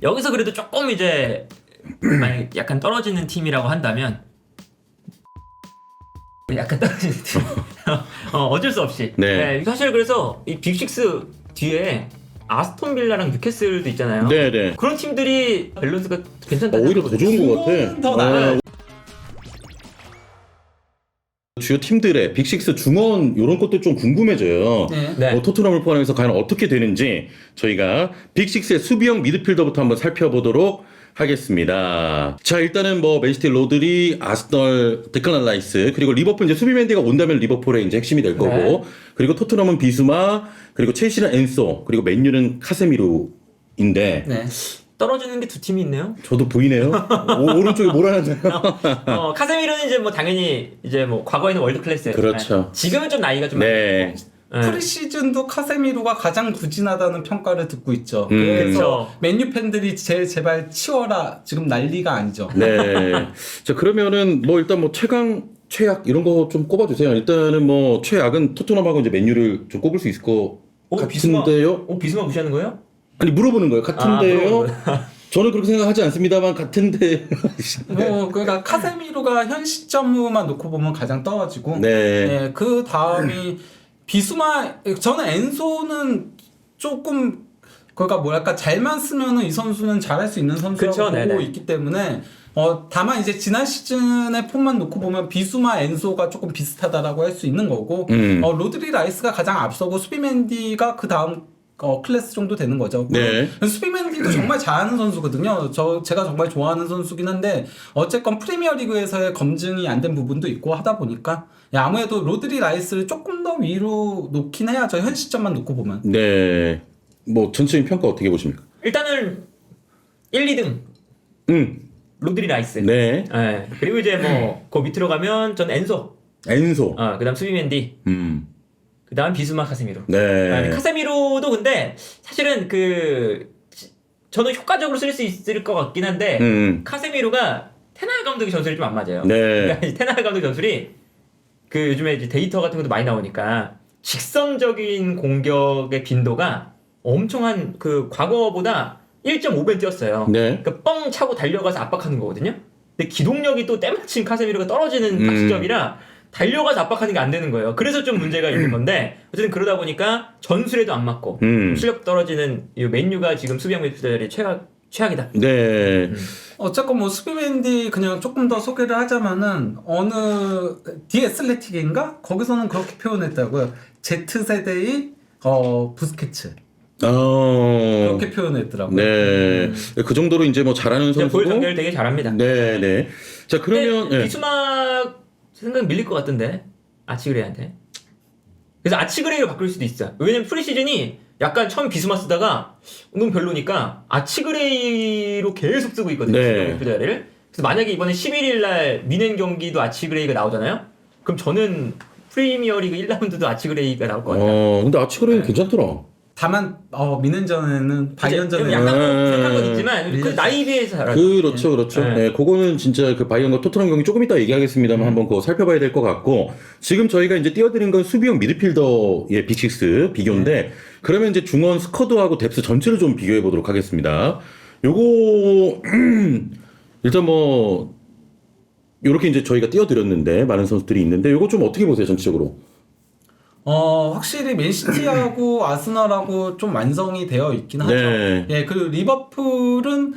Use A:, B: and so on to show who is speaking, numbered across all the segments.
A: 여기서 그래도 조금 이제 만약 약간 떨어지는 팀이라고 한다면 약간 떨어지는 팀. 어쩔 수 없이.
B: 네.
A: 사실 그래서 이 빅식스 뒤에 아스톤 빌라랑 뉴캐슬도 있잖아요.
B: 네네.
A: 그런 팀들이 밸런스가 괜찮다.
B: 오히려 더 좋은 것 같아.
C: 더 나아요.
B: 주요 팀들의 빅식스 중원 이런 것도 좀 궁금해져요.
A: 네.
B: 토트넘을 포함해서 과연 어떻게 되는지 저희가 빅식스의 수비형 미드필더부터 한번 살펴보도록 하겠습니다. 자, 일단은 뭐 맨시티 로드리, 아스널, 데클란 라이스, 그리고 리버풀 이제 수비맨디가 온다면 리버풀의 이제 핵심이 될 거고,
A: 네.
B: 그리고 토트넘은 비수마, 그리고 첼시는 엔소, 그리고 맨유는 카세미로인데
C: 네.
A: 떨어지는 게 두 팀이 있네요.
B: 저도 보이네요. 오른쪽에 뭘 하나요?
A: 카세미로는 이제 뭐 당연히 이제 뭐 과거에는 월드 클래스.
B: 그렇죠.
A: 지금은 좀 나이가 좀
B: 네.
A: 많고.
C: 프리시즌도 카세미로가 가장 부진하다는 평가를 듣고 있죠.
B: 음.
C: 그래서
A: 그쵸.
C: 맨유 팬들이 제발 치워라 지금 난리가 아니죠.
B: 네. 자, 그러면은 뭐 일단 뭐 최강, 최악 이런 거 좀 꼽아주세요. 일단은 뭐 최악은 토트넘하고 이제 맨유를 좀 꼽을 수 있을 것 같은데요.
A: 비스마 무시하는 거예요?
B: 아니 물어보는 거예요. 같은데요.
A: 물어보는
B: 저는 그렇게 생각하지 않습니다만 같은데.
C: 그러니까 카세미로가 현 시점으로만 놓고 보면 가장 떨어지고,
B: 네.
C: 그 다음이 비수마. 저는 엔소는 조금 그러니까 뭐랄까 잘만 쓰면은 이 선수는 잘할 수 있는 선수라고
A: 그쵸,
C: 보고
A: 네네.
C: 있기 때문에. 다만 이제 지난 시즌의 폼만 놓고 보면 비수마 엔소가 조금 비슷하다라고 할 수 있는 거고, 로드리 라이스가 가장 앞서고 수비맨디가 그 다음 클래스 정도 되는 거죠.
B: 네.
C: 수비맨디도 정말 잘하는 선수거든요. 제가 정말 좋아하는 선수긴 한데 어쨌건 프리미어리그에서의 검증이 안 된 부분도 있고 하다 보니까 아무래도 로드리 라이스를 조금 더 위로 놓긴 해야죠. 현 시점만 놓고 보면.
B: 네. 뭐 전체적인 평가 어떻게 보십니까?
A: 일단은 1, 2등 로드리 라이스.
B: 네.
A: 네. 그리고 이제 뭐 그 밑으로 가면 전 엔소.
B: 엔소.
A: 그다음 수비맨디. 그다음 비스마 카세미로.
B: 네.
A: 카세미로도 근데 사실은 저는 효과적으로 쓸 수 있을 것 같긴 한데 카세미로가 테나 감독의 전술이 좀 안 맞아요.
B: 네.
A: 그러니까 테나 감독 전술이 요즘에 이제 데이터 같은 것도 많이 나오니까 직선적인 공격의 빈도가 엄청 과거보다 1.5배 뛰었어요.
B: 네.
A: 그러니까 뻥 차고 달려가서 압박하는 거거든요. 근데 기동력이 또 때마침 카세미로가 떨어지는 시점이라 달려가서 압박하는 게 안 되는 거예요. 그래서 좀 문제가 있는 건데 어쨌든 그러다 보니까 전술에도 안 맞고 실력 떨어지는 이 맨유가 지금 수비형 미드필더들이 최악이다.
B: 네.
C: 어쨌건 뭐 수비맨디 그냥 조금 더 소개를 하자면은 어느 디애슬레틱인가 거기서는 그렇게 표현했다고요. Z세대의 부스케츠 그렇게 표현했더라고요.
B: 네. 그 정도로 이제 뭐 잘하는
A: 볼
B: 선수고.
A: 연결 되게 잘합니다.
B: 네, 네. 자, 그러면 네.
A: 비수마 생각 밀릴 것 같던데 아치그레이한테. 그래서 아치그레이로 바꿀 수도 있어. 왜냐면 프리시즌이 약간 처음 비수마 쓰다가 너무 별로니까 아치그레이로 계속 쓰고 있거든요.
B: 네.
A: 미드필더를. 그래서 만약에 이번에 11일 날 미넨 경기도 아치그레이가 나오잖아요. 그럼 저는 프리미어리그 1라운드도 아치그레이가 나올 것 같아요.
B: 근데 아치그레이는 괜찮더라.
C: 다만 미넨전에는 바이언전에
A: 약간 생각한 건 있지만 그 나이 비해서 잘하죠.
B: 그렇죠, 그렇죠.
A: 네.
B: 네, 그거는 진짜 그 바이언과 토트넘 경기 조금 이따 얘기하겠습니다만 한번 그거 살펴봐야 될 것 같고 지금 저희가 이제 띄워드린 건 수비형 미드필더의 빅식스 비교인데 그러면 이제 중원 스쿼드하고 뎁스 전체를 좀 비교해 보도록 하겠습니다. 요거 일단 뭐 요렇게 이제 저희가 띄워드렸는데 많은 선수들이 있는데 요거 좀 어떻게 보세요 전체적으로?
C: 확실히 맨시티하고 아스널하고 좀 완성이 되어 있긴 하죠.
B: 네.
C: 예, 그리고 리버풀은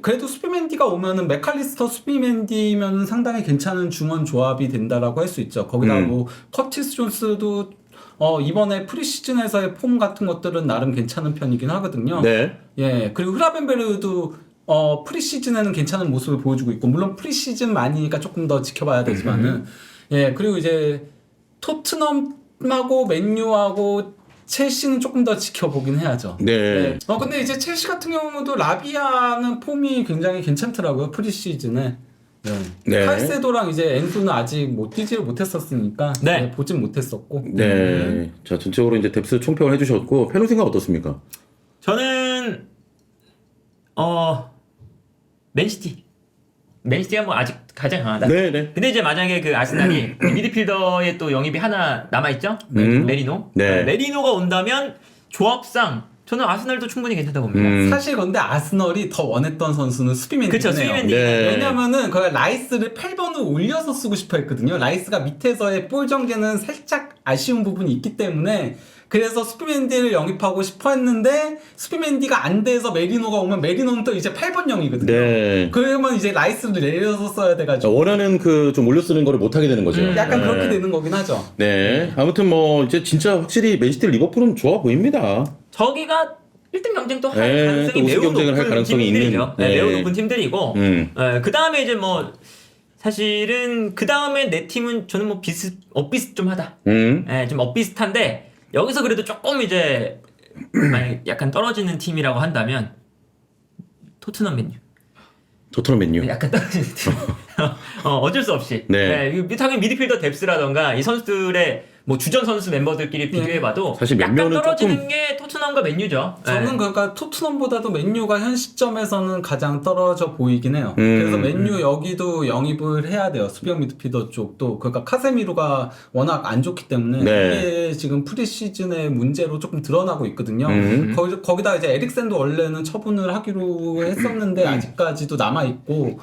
C: 그래도 수비맨디가 오면은 맥칼리스터 수비맨디면 상당히 괜찮은 중원 조합이 된다라고 할 수 있죠. 거기다 뭐 커티스 존스도 이번에 프리시즌에서의 폼 같은 것들은 나름 괜찮은 편이긴 하거든요.
B: 네.
C: 예, 그리고 흐라벤베르도 프리시즌에는 괜찮은 모습을 보여주고 있고 물론 프리시즌 많이니까 조금 더 지켜봐야 되지만은 예, 그리고 이제 토트넘하고 맨유하고 첼시는 조금 더 지켜보긴 해야죠.
B: 네.
C: 근데 이제 첼시 같은 경우도 라비아는 폼이 굉장히 괜찮더라고요. 프리시즌에.
B: 네.
C: 칼세도랑 이제 엔소는 아직 뛰지를 못했었으니까
A: 네.
C: 보진 못했었고.
B: 네. 자, 전체적으로 이제 뎁스 총평을 해주셨고 페노 생각 어떻습니까?
A: 저는 맨시티가 뭐 아직 가장 강하다.
B: 네네.
A: 근데 이제 만약에 그 아스날이 미드필더에 또 영입이 하나 남아있죠? 메리노.
B: 네.
A: 메리노가 온다면 조합상 저는 아스널도 충분히 괜찮다고 봅니다.
C: 사실 근데 아스널이 더 원했던 선수는 수비맨디네요.
A: 그쵸, 수비맨디.
B: 네.
C: 왜냐면은 그 라이스를 8번을 올려서 쓰고 싶어 했거든요. 라이스가 밑에서의 볼 전개는 살짝 아쉬운 부분이 있기 때문에 그래서 수비맨디를 영입하고 싶어 했는데 수비맨디가 안 돼서 메리노가 오면 메리노는 또 이제 8번형이거든요.
B: 네.
C: 그러면 이제 라이스를 내려서 써야 돼가지고
B: 원하는 그 좀 올려 쓰는 거를 못 하게 되는 거죠.
C: 약간
B: 네.
C: 그렇게 되는 거긴 하죠.
B: 네. 아무튼 뭐 이제 진짜 확실히 맨시티 리버풀은 좋아 보입니다.
A: 저기가 1등 경쟁도 할
B: 네,
A: 가능성이
B: 또 우승
A: 매우
B: 경쟁을 할
A: 높은
B: 가능성이
A: 팀들이죠.
B: 있는,
A: 네,
B: 네.
A: 매우 높은 팀들이고 그 다음에 이제 뭐 사실은 그 다음에 내 팀은 저는 뭐 엇비슷 좀 하다. 좀 엇비슷한데 여기서 그래도 조금 이제 만약 약간 떨어지는 팀이라고 한다면 토트넘 맨유.
B: 토트넘 맨유.
A: 약간 떨어지는 팀. 어쩔 수 없이.
B: 네.
A: 당연히 미드필더 뎁스라던가 이 선수들의 뭐 주전 선수 멤버들끼리 비교해봐도
B: 사실
A: 약간
B: 맨유는
A: 떨어지는
B: 조금-
A: 게 토트넘과 맨유죠.
C: 저는 그러니까 토트넘보다도 맨유가 현 시점에서는 가장 떨어져 보이긴 해요. 그래서 맨유 여기도 영입을 해야 돼요. 수비형 미드필더 쪽도. 그러니까 카세미로가 워낙 안 좋기 때문에
B: 네.
C: 이게 지금 프리시즌의 문제로 조금 드러나고 있거든요. 거기다 이제 에릭센도 원래는 처분을 하기로 했었는데 아직까지도 남아 있고.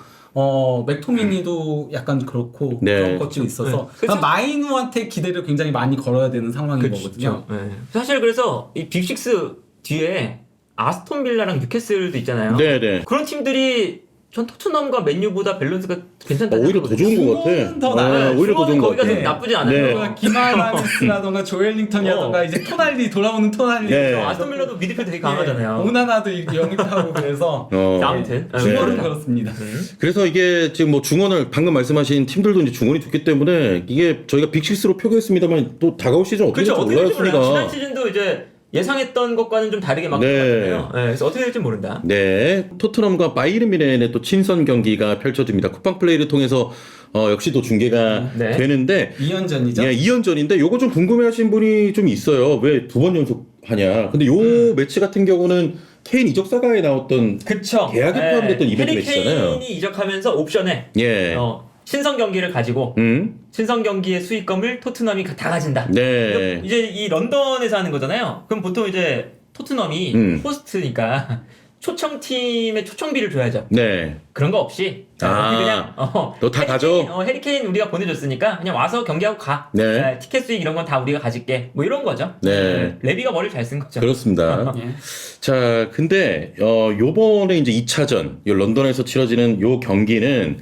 C: 맥토미니도 약간 그렇고
B: 네.
C: 그런 것들이 있어서
A: 네. 그래서-
C: 마이누한테 기대를 굉장히 많이 걸어야 되는 상황인 거거든요.
A: 네. 사실 그래서 이 빅식스 뒤에 아스톤 빌라랑 뉴캐슬도 있잖아요.
B: 네네.
A: 그런 팀들이 전 토트넘과 맨유보다 밸런스가 괜찮다.
B: 오히려 더 좋은 것 같아.
C: 수원은 더 나아요.
B: 오히려 더 좋은 것
A: 거기가
B: 같아.
A: 좀 나쁘지 않아요.
B: 네.
C: 그러니까 기마라미스라던가 조엘링턴이라던가 이제 토날리 돌아오는 토날리
B: 네.
A: 아스톤 빌라도 미드필드 되게 강하잖아요.
C: 오나나도 영입하고 그래서
A: 아무튼
C: 중원은
A: 네.
C: 그렇습니다.
B: 그래서 이게 지금 뭐 중원을 방금 말씀하신 팀들도 이제 중원이 좋기 때문에 이게 저희가 빅6로 표기했습니다만 또 다가올 시즌 어떻게
A: 그렇죠.
B: 될지
A: 어떻게 될지 몰라요. 지난
B: 몰랐습니다.
A: 시즌도 이제 예상했던 것과는 좀 다르게 막힌
B: 네.
A: 것 같은데요. 네, 그래서 어떻게 될지 모른다.
B: 네, 토트넘과 바이에른 뮌헨의 또 친선 경기가 펼쳐집니다. 쿠팡 플레이를 통해서 역시 또 중계가
A: 네.
B: 되는데
C: 2연전이죠.
B: 예, 2연전인데 요거 좀 궁금해하신 분이 좀 있어요. 왜 두 번 연속 하냐? 근데 요 매치 같은 경우는 케인 이적 사가에 나왔던
A: 그쵸.
B: 계약이 포함됐던 이벤트 매치잖아요.
A: 해리 케인이 이적하면서 옵션에
B: 예,
A: 신성 경기를 가지고 신성 경기의 수익금을 토트넘이 다 가진다.
B: 네,
A: 이제 이 런던에서 하는 거잖아요. 그럼 보통 이제 토트넘이 호스트니까 초청팀에 초청비를 줘야죠.
B: 네,
A: 그런 거 없이 그냥
B: 너다 가져?
A: 해리케인 우리가 보내줬으니까 그냥 와서 경기하고 가.
B: 네.
A: 티켓 수익 이런 건 다 우리가 가질게. 뭐 이런 거죠.
B: 네.
A: 레비가 머리를 잘 쓴 거죠.
B: 그렇습니다.
C: 예.
B: 자, 근데 요번에 이제 2차전 요 런던에서 치러지는 요 경기는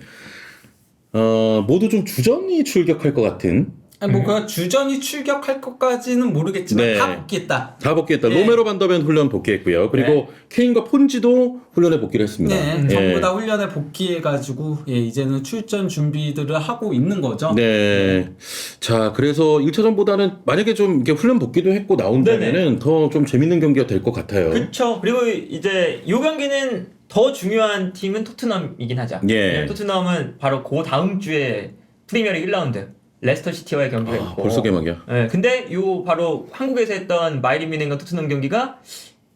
B: 모두 좀 주전이 출격할 것 같은.
C: 아니, 뭐 그 주전이 출격할 것까지는 모르겠지만
B: 네.
C: 다 복귀했다.
B: 다 복귀했다.
C: 네.
B: 로메로 반더벤 훈련 복귀했고요. 그리고 케인과 폰지도 훈련에 복귀를 했습니다.
C: 네,
B: 예.
C: 전부 다 훈련에 복귀해가지고 이제는 출전 준비들을 하고 있는 거죠.
B: 네. 자, 그래서 1차전보다는 만약에 좀 이렇게 훈련 복귀도 했고 나온다면은 더 좀 재밌는 경기가 될 것 같아요.
A: 그렇죠. 그리고 이제 이 경기는 더 중요한 팀은 토트넘이긴 하죠.
B: 예.
A: 왜냐면 토트넘은 바로 그 다음 주에 프리미어리그 1라운드 레스터 시티와의 경기가 있고.
B: 벌써 개막이야.
A: 네, 근데 요 바로 한국에서 했던 바이에른 뮌헨과 토트넘 경기가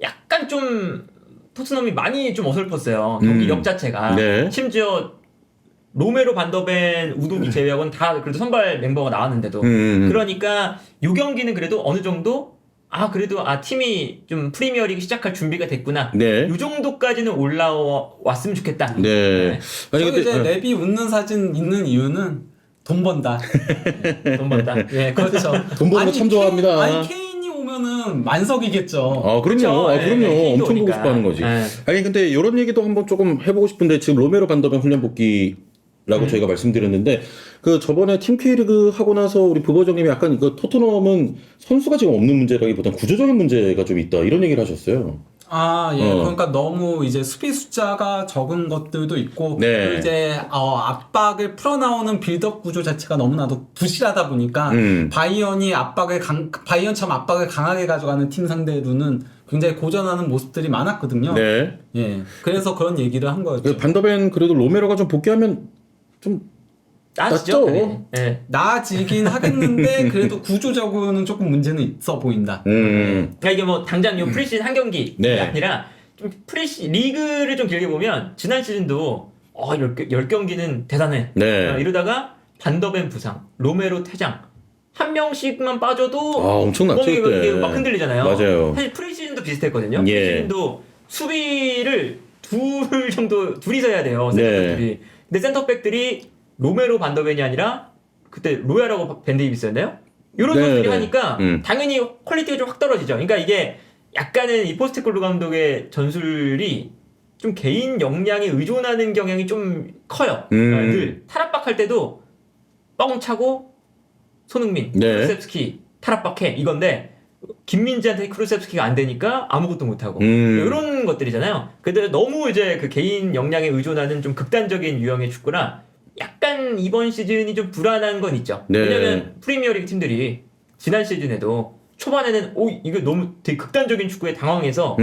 A: 약간 좀 토트넘이 많이 좀 어설펐어요. 경기 역 자체가.
B: 네.
A: 심지어 로메로 반더벤 우도기 제외하고는 다 그래도 선발 멤버가 나왔는데도 그러니까 요 경기는 그래도 어느 정도 그래도 팀이 좀 프리미어리그 시작할 준비가 됐구나.
B: 네.
A: 요 정도까지는 올라왔으면 좋겠다.
B: 네. 아니
C: 저기 이제
B: 근데
C: 레비 웃는 사진 있는 이유는 돈 번다.
A: 돈 번다. 예,
C: 그렇죠.
B: 돈 버는 거 참 좋아합니다.
C: 아니 케인이 오면은 만석이겠죠.
B: 그럼요.
A: 그쵸?
B: 그럼요.
A: 네,
B: 엄청 보고
A: 오니까.
B: 싶어 하는 거지.
A: 네.
B: 아니, 근데 이런 얘기도 한번 조금 해보고 싶은데, 지금 로메로 반더벤 훈련 복귀라고 저희가 말씀드렸는데, 그 저번에 팀 K리그 하고 나서 우리 부버정님이 약간 이거 토트넘은 선수가 지금 없는 문제라기보단 구조적인 문제가 좀 있다. 이런 얘기를 하셨어요.
C: 그러니까 너무 이제 수비 숫자가 적은 것들도 있고,
B: 네.
C: 그리고 이제 압박을 풀어나오는 빌드업 구조 자체가 너무나도 부실하다 보니까 바이언처럼 압박을 강하게 가져가는 팀 상대로는 굉장히 고전하는 모습들이 많았거든요.
B: 네.
C: 예, 그래서 그런 얘기를 한 거였죠.
B: 그 반더벤 그래도 로메로가 좀 복귀하면 좀
A: 나아지죠.
B: 낫죠?
A: 네.
C: 나아지긴 하겠는데 그래도 구조적으로는 조금 문제는 있어 보인다.
A: 그러니까 이게 뭐 당장 요 프리시즌 한 경기가
B: 네.
A: 아니라 좀 리그를 좀 길게 보면 지난 시즌도 10경기는 대단해.
B: 네.
A: 이러다가 반더벤 부상, 로메로 퇴장 한 명씩만 빠져도
B: 엄청났죠,
A: 구멍이
B: 그때.
A: 이게 막 흔들리잖아요.
B: 맞아요.
A: 사실 프리시즌도 비슷했거든요.
B: 예.
A: 프리시즌도 수비를 둘이서 해야 돼요.
B: 네.
A: 센터백들이. 근데 센터백들이 로메로 반더벤이 아니라 그때 로야라고 밴데이비스였나요? 이런
B: 네,
A: 선수들이
B: 네.
A: 하니까 당연히 퀄리티가 좀 확 떨어지죠. 그러니까 이게 약간은 이 포스테코글루 감독의 전술이 좀 개인 역량에 의존하는 경향이 좀 커요. 늘 탈압박할 때도 뻥 차고 손흥민,
B: 네.
A: 쿠루셉스키 탈압박해 이건데 김민재한테 쿠루셉스키가 안 되니까 아무것도 못하고 이런 것들이잖아요. 근데 너무 이제 그 개인 역량에 의존하는 좀 극단적인 유형의 축구라 약간 이번 시즌이 좀 불안한 건 있죠.
B: 네.
A: 왜냐면 프리미어리그 팀들이 지난 시즌에도 초반에는 이거 너무 되게 극단적인 축구에 당황해서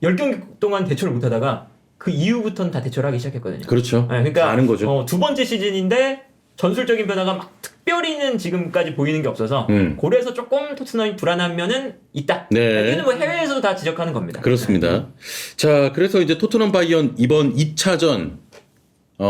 A: 10경기 동안 대처를 못하다가 그 이후부터는 다 대처를 하기 시작했거든요.
B: 그렇죠.
A: 네, 그러니까
B: 다 아는 거죠.
A: 두 번째 시즌인데 전술적인 변화가 막 특별히는 지금까지 보이는 게 없어서 고래에서 조금 토트넘이 불안한 면은 있다.
B: 네.
A: 이거는 뭐 해외에서도 다 지적하는 겁니다.
B: 그렇습니다. 자, 그래서 이제 토트넘 바이언 이번 2차전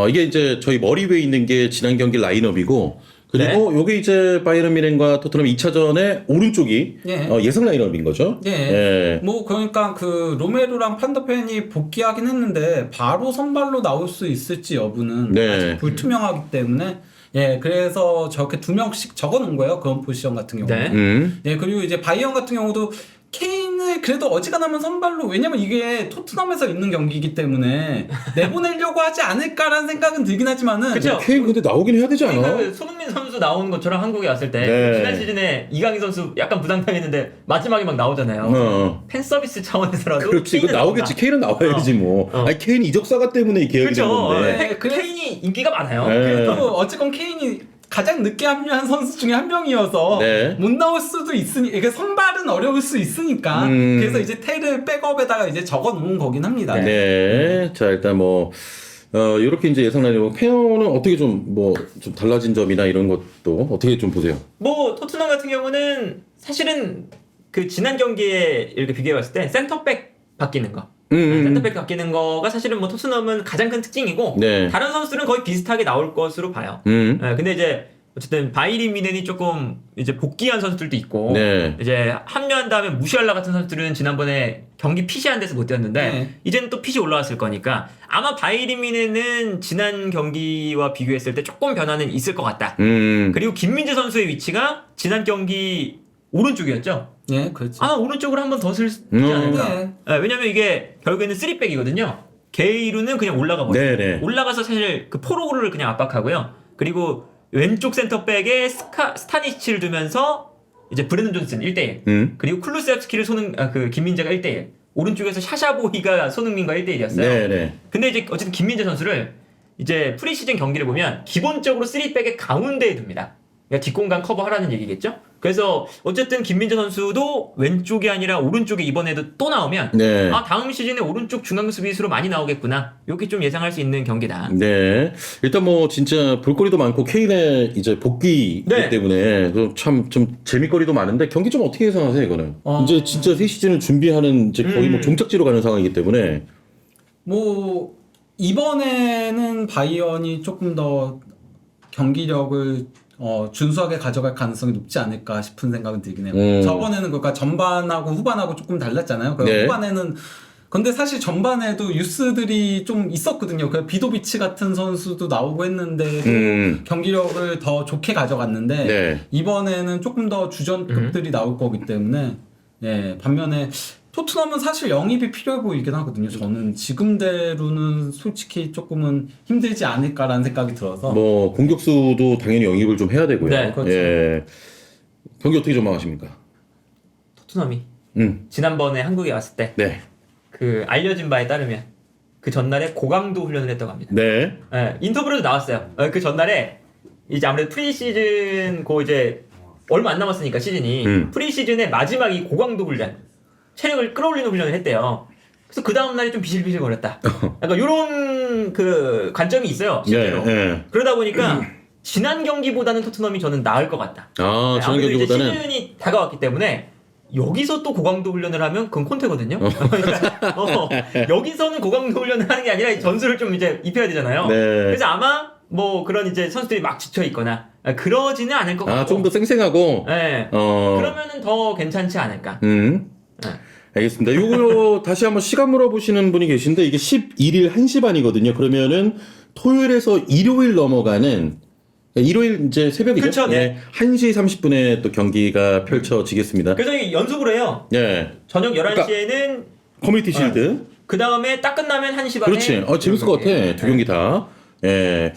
B: 이게 이제 저희 머리 위에 있는 게 지난 경기 라인업이고 그리고 요게 이제 바이에른 뮌헨과 토트넘 2차전의 오른쪽이
C: 예.
B: 예상 라인업인 거죠.
C: 예. 뭐 그러니까 그 로메로랑 판더펜이 복귀하긴 했는데 바로 선발로 나올 수 있을지 여부는
B: 네.
C: 아직 불투명하기 때문에 예, 그래서 저렇게 2명씩 적어놓은 거예요. 그런 포지션 같은 경우는.
A: 네.
C: 예, 그리고 이제 바이언 같은 경우도 케인을 그래도 어지간하면 선발로 왜냐면 이게 토트넘에서 있는 경기이기 때문에 내보내려고 하지 않을까라는 생각은 들긴 하지만은
A: 그쵸?
B: 케인 근데 나오긴 해야 되지 않아?
A: 그러니까 손흥민 선수 나오는 것처럼 한국에 왔을 때
B: 네.
A: 지난 시즌에 이강인 선수 약간 부상당했는데 마지막에 막 나오잖아요. 팬 서비스 차원에서라도
B: 그렇지. 그
A: 케인은
B: 나오겠지.
A: 나온다.
B: 케인은 나와야지 뭐. 아니 케인 이적사가 때문에 계약이 된
A: 그렇죠.
B: 건데.
A: 케인이 인기가 많아요.
B: 네.
C: 또 어쨌건 케인이 가장 늦게 합류한 선수 중에 한 명이어서
B: 네.
C: 못 나올 수도 있으니 이게 선발은 어려울 수 있으니까 그래서 이제 테를 백업에다가 이제 적어 놓은 거긴 합니다.
B: 네. 자, 일단 뭐 이렇게 이제 예상 라인업 케어는 어떻게 좀 좀 달라진 점이나 이런 것도 어떻게 좀 보세요?
A: 뭐 토트넘 같은 경우는 사실은 그 지난 경기에 이렇게 비교해 봤을 때 센터백 바뀌는 거. 센터백 바뀌는 거가 사실은 뭐 토트넘은 가장 큰 특징이고
B: 네.
A: 다른 선수들은 거의 비슷하게 나올 것으로 봐요. 근데 이제 어쨌든 바이린 미넨이 조금 이제 복귀한 선수들도 있고
B: 네.
A: 이제 합류한 다음에 무시할라 같은 선수들은 지난번에 경기 핏이 안 돼서 못 뛰었는데
C: 네.
A: 이제는 또 핏이 올라왔을 거니까 아마 바이린 미넨은 지난 경기와 비교했을 때 조금 변화는 있을 것 같다. 그리고 김민재 선수의 위치가 지난 경기 오른쪽이었죠.
C: 예, 그렇죠.
A: 아 오른쪽으로 한 번 더 쓸지 않을까.
C: 네.
A: 왜냐면 이게 결국에는 3백이거든요. 게이루는 그냥 올라가 버려요.
B: 네네.
A: 올라가서 사실 그 포로그를 그냥 압박하고요. 그리고 왼쪽 센터백에 스타니치를 두면서 이제 브레는 존슨 1대1 그리고 쿨루세프스키를 그 김민재가 1대1 오른쪽에서 샤샤보이가 손흥민과 1대1이었어요.
B: 네네.
A: 근데 이제 어쨌든 김민재 선수를 이제 프리시즌 경기를 보면 기본적으로 3백의 가운데에 둡니다. 그러니까 뒷공간 커버하라는 얘기겠죠? 그래서 어쨌든 김민재 선수도 왼쪽이 아니라 오른쪽에 이번에도 또 나오면
B: 네.
A: 아 다음 시즌에 오른쪽 중앙 수비수로 많이 나오겠구나. 이렇게 좀 예상할 수 있는 경기다.
B: 네. 일단 뭐 진짜 볼거리도 많고 케인의 이제 복귀이기
A: 네.
B: 때문에 참 좀 재미거리도 많은데 경기 좀 어떻게 예상하세요, 이거는? 이제 진짜 새 시즌을 준비하는 이제 거의 뭐 종착지로 가는 상황이기 때문에
C: 뭐 이번에는 바이언이 조금 더 경기력을 준수하게 가져갈 가능성이 높지 않을까 싶은 생각은 들긴 해요. 저번에는 그러니까 전반하고 후반하고 조금 달랐잖아요.
B: 네.
C: 후반에는 근데 사실 전반에도 유스들이 좀 있었거든요. 그 비도비치 같은 선수도 나오고 했는데 경기력을 더 좋게 가져갔는데
B: 네.
C: 이번에는 조금 더 주전급들이 나올 거기 때문에 예, 반면에 토트넘은 사실 영입이 필요해 보이긴 하거든요. 저는 지금대로는 솔직히 조금은 힘들지 않을까라는 생각이 들어서
B: 뭐 공격수도 당연히 영입을 좀 해야 되고요.
A: 네,
C: 그렇죠.
B: 예. 경기 어떻게 전망하십니까?
A: 토트넘이
B: 음.
A: 지난번에 한국에 왔을 때
B: 네.
A: 그 알려진 바에 따르면 그 전날에 고강도 훈련을 했다고 합니다.
B: 네.
A: 예, 인터뷰로도 나왔어요. 그 전날에 이제 아무래도 프리시즌 이제 얼마 안 남았으니까 시즌이 프리시즌의 마지막이 고강도 훈련, 체력을 끌어올리는 훈련을 했대요. 그래서 그 다음 날이 좀 비실비실거렸다. 약간 이런 그 관점이 있어요, 실제로.
B: 네.
A: 그러다 보니까 지난 경기보다는 토트넘이 저는 나을 것 같다.
B: 아, 지난
A: 아무래도 이제
B: 경기보다는
A: 시즌이 다가왔기 때문에 여기서 또 고강도 훈련을 하면 그건 콘테거든요. 그러니까, 여기서는 고강도 훈련을 하는 게 아니라 전술을 좀 이제 입혀야 되잖아요.
B: 네.
A: 그래서 아마 뭐 그런 이제 선수들이 막 지쳐 있거나 그러지는 않을 것 같고.
B: 좀 더 쌩쌩하고.
A: 네. 그러면은 더 괜찮지 않을까.
B: 네. 알겠습니다. 요거 다시 한번 시간 물어보시는 분이 계신데 이게 11일 1시 반이거든요. 그러면은 토요일에서 일요일 넘어가는 일요일 이제 새벽이죠.
A: 그쵸, 네.
B: 1시 30분에 또 경기가 펼쳐지겠습니다.
A: 그래서 이 연속을 해요.
B: 예.
A: 저녁 11시에는
B: 커뮤니티 실드.
A: 그 다음에 딱 끝나면 1시 반에
B: 그렇지. 재밌을 것 같아. 두 경기 다. 예.